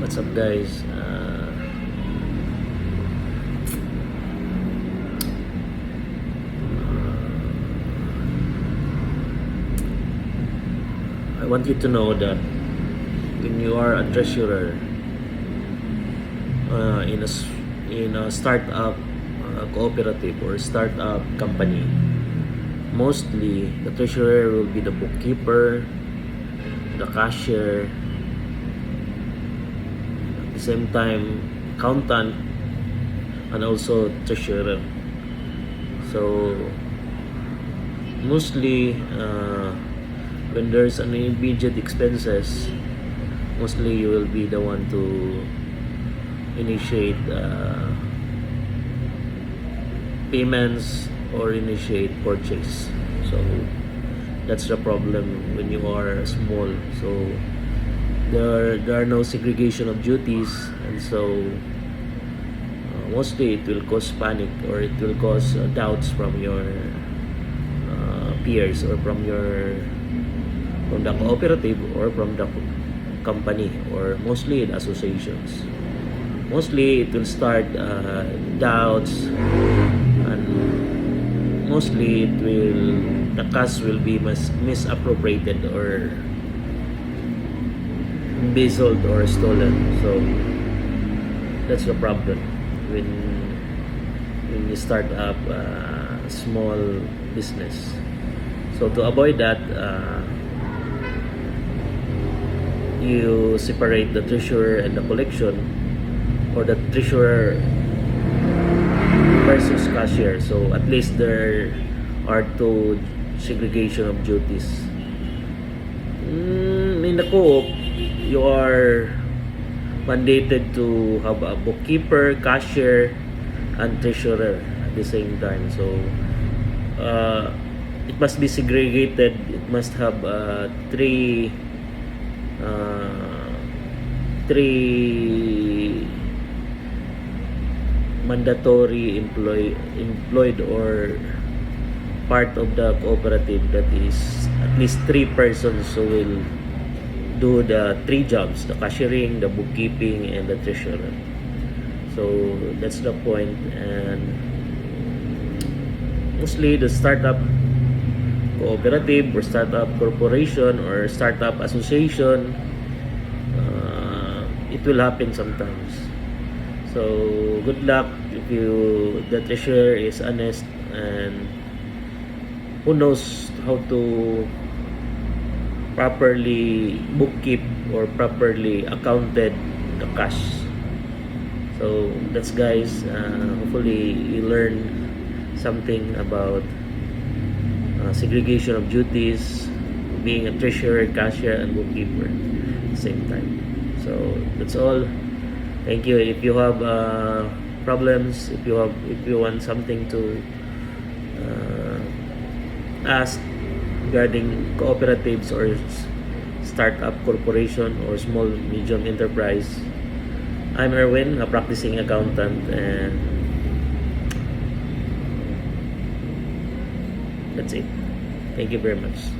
What's up, guys? I want you to know that when you are a treasurer in a startup cooperative or startup company, mostly the treasurer will be the bookkeeper, the cashier, at the same time accountant, and also treasurer. So mostly when there's an immediate expenses, mostly you will be the one to initiate payments or initiate purchase. So that's the problem when you are small. So there are no segregation of duties, and so mostly it will cause panic, or it will cause doubts from your peers, or from the cooperative, or from the company, or mostly the associations. Mostly it will start doubts, and mostly the cash will be misappropriated or embezzled or stolen. So that's the problem when you start up a small business. So to avoid that, you separate the treasurer and the collection, or the treasurer versus cashier. So at least there are two segregation of duties. In the co-op, you are mandated to have a bookkeeper, cashier, and treasurer at the same time. So it must be segregated. It must have three mandatory employed or part of the cooperative. That is at least 3 persons who will do the 3 jobs: the cashiering, the bookkeeping, and the treasurer. So that's the point. And mostly the startup cooperative or startup corporation or startup association, it will happen sometimes. So good luck if the treasurer is honest and who knows how to properly bookkeep or properly accounted the cash. So that's, guys, hopefully you learn something about segregation of duties, being a treasurer, cashier, and bookkeeper at the same time. So that's all. Thank you. If you have problems, if you want something to ask regarding cooperatives or startup corporation or small medium enterprise, I'm Erwin, a practicing accountant, and that's it. Thank you very much.